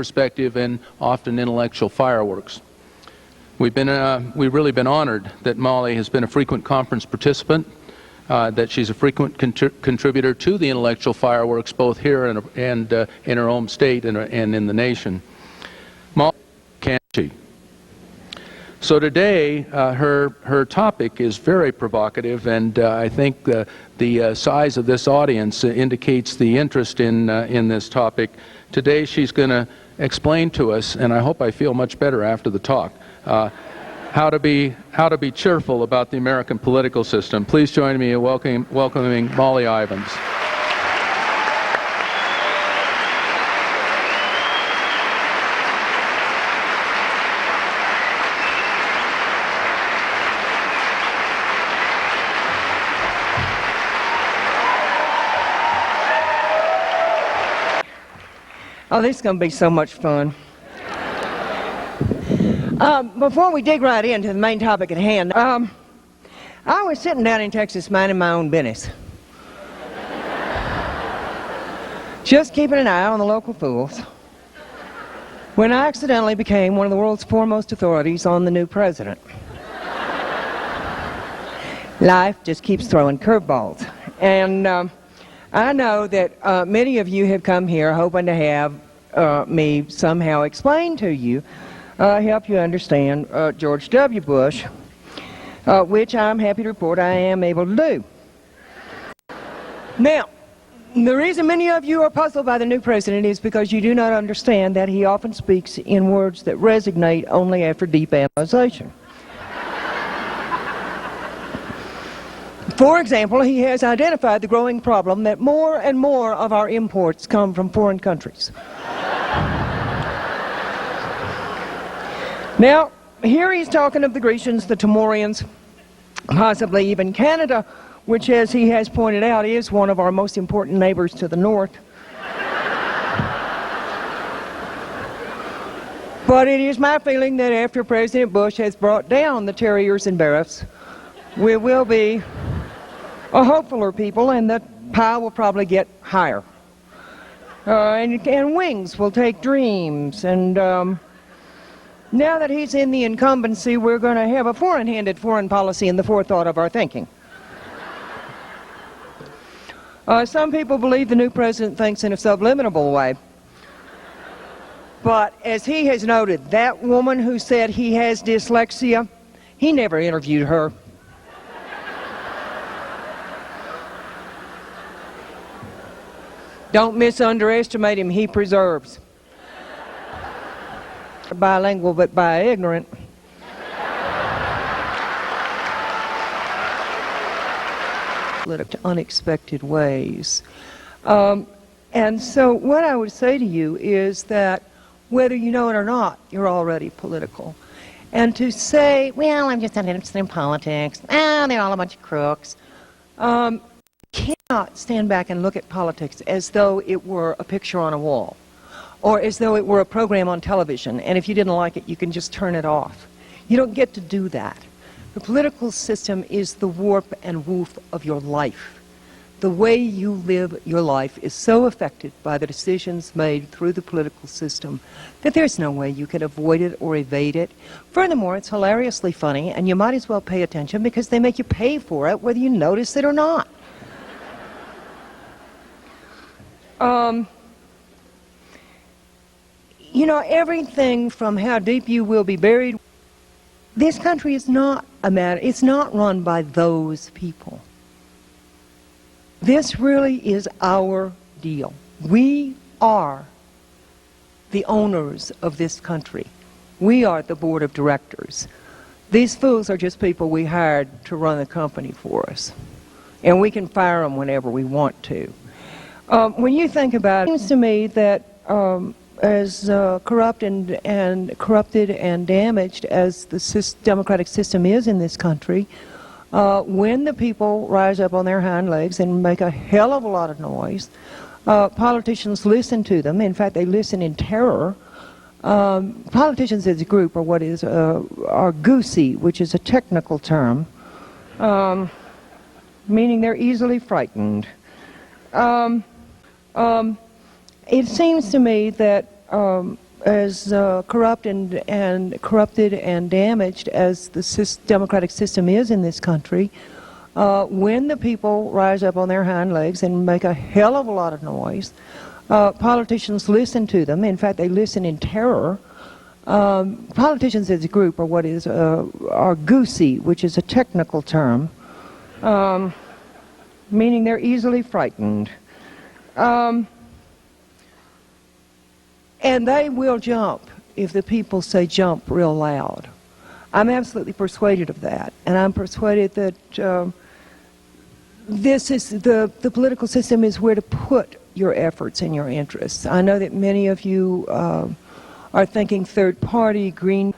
perspective and often intellectual fireworks. We've really been honored that Molly has been a frequent conference participant, that she's a frequent contributor to the intellectual fireworks, both here and in her home state and in the nation. Molly, can she? So today, her topic is very provocative, and I think the size of this audience indicates the interest in this topic. Today, she's going to explain to us, and I hope I feel much better after the talk, how to be cheerful about the American political system. Please join me in welcoming Molly Ivins. Oh, this is going to be so much fun. Before we dig right into the main topic at hand, I was sitting down in Texas minding my own business. Just keeping an eye on the local fools, when I accidentally became one of the world's foremost authorities on the new president. Life just keeps throwing curveballs. And I know that many of you have come here hoping to have me somehow explain to you, help you understand George W. Bush, which I'm happy to report I am able to do. Now, the reason many of you are puzzled by the new president is because you do not understand that he often speaks in words that resonate only after deep analyzation. For example, he has identified the growing problem that more and more of our imports come from foreign countries. Now, here he's talking of the Grecians, the Timorians, possibly even Canada, which, as he has pointed out, is one of our most important neighbors to the north. But it is my feeling that after President Bush has brought down the terriers and barracks, we will be a hopefuler people, and the pie will probably get higher. And wings will take dreams, and now that he's in the incumbency, we're going to have a foreign-handed foreign policy in the forethought of our thinking. Some people believe the new president thinks in a subliminal way. But as he has noted, that woman who said he has dyslexia, he never interviewed her. Don't misunderestimate him, he preserves. Bilingual but bi-ignorant. Unexpected ways. And so what I would say to you is that whether you know it or not, you're already political. And to say, well, I'm just not interested in politics, they're all a bunch of crooks. Cannot stand back and look at politics as though it were a picture on a wall, or as though it were a program on television, and if you didn't like it, you can just turn it off. You don't get to do that. The political system is the warp and woof of your life. The way you live your life is so affected by the decisions made through the political system that there's no way you can avoid it or evade it. Furthermore, it's hilariously funny, and you might as well pay attention because they make you pay for it whether you notice it or not. You know, everything from how deep you will be buried. This country is not a matter, it's not run by those people. This really is our deal. We are the owners of this country. We are the board of directors. These fools are just people we hired to run the company for us. And we can fire them whenever we want to. When you think about it, it seems to me that as corrupted and damaged as the democratic system is in this country, when the people rise up on their hind legs and make a hell of a lot of noise, politicians listen to them. In fact, they listen in terror. Politicians as a group are goosey, which is a technical term, meaning they're easily frightened. It seems to me that corrupt and corrupted and damaged as the democratic system is in this country, when the people rise up on their hind legs and make a hell of a lot of noise, politicians listen to them. In fact, they listen in terror. Politicians as a group are goosey, which is a technical term, meaning they're easily frightened. And they will jump if the people say jump real loud. I'm absolutely persuaded of that. And I'm persuaded that this is the political system is where to put your efforts and your interests. I know that many of you are thinking third party, green.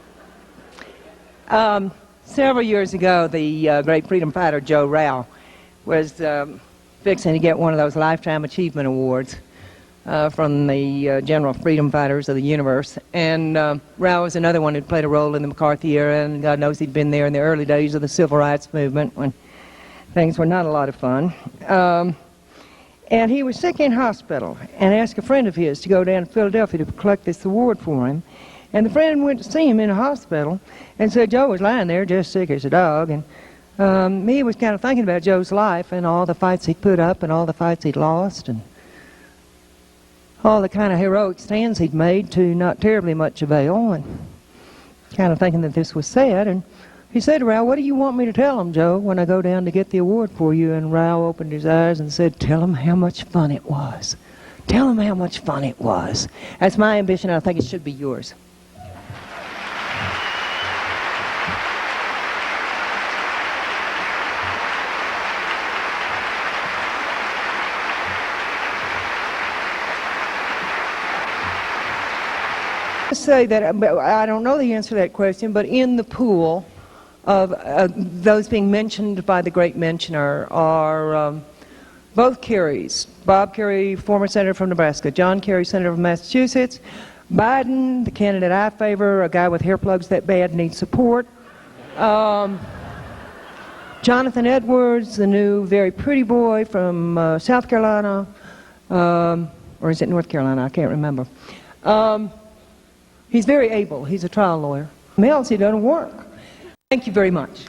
Several years ago, the great freedom fighter Joe Rao was fixing to get one of those Lifetime Achievement Awards from the General Freedom Fighters of the Universe. And Rao was another one who played a role in the McCarthy era, and God knows he'd been there in the early days of the Civil Rights Movement when things were not a lot of fun. And he was sick in hospital and asked a friend of his to go down to Philadelphia to collect this award for him. And the friend went to see him in the hospital and said Joe was lying there just sick as a dog. And he was kind of thinking about Joe's life and all the fights he'd put up and all the fights he'd lost and all the kind of heroic stands he'd made to not terribly much avail, and kind of thinking that this was sad. And he said to Rao, "What do you want me to tell him, Joe, when I go down to get the award for you?" And Rao opened his eyes and said, "Tell him how much fun it was. Tell him how much fun it was." That's my ambition. I think it should be yours. Say that I don't know the answer to that question, but in the pool of those being mentioned by the great mentioner are both Kerrys. Bob Kerry, former senator from Nebraska; John Kerry, senator from Massachusetts; Biden, the candidate I favor, a guy with hair plugs that bad needs support; Jonathan Edwards, the new very pretty boy from South Carolina, or is it North Carolina? I can't remember. He's very able. He's a trial lawyer. Else he doesn't work. Thank you very much.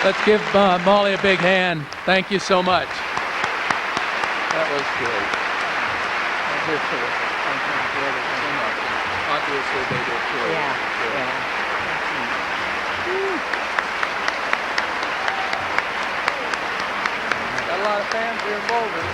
Let's give Molly a big hand. Thank you so much. That was great. Obviously, they did too. Yeah. Got a lot of fans here in Boulder.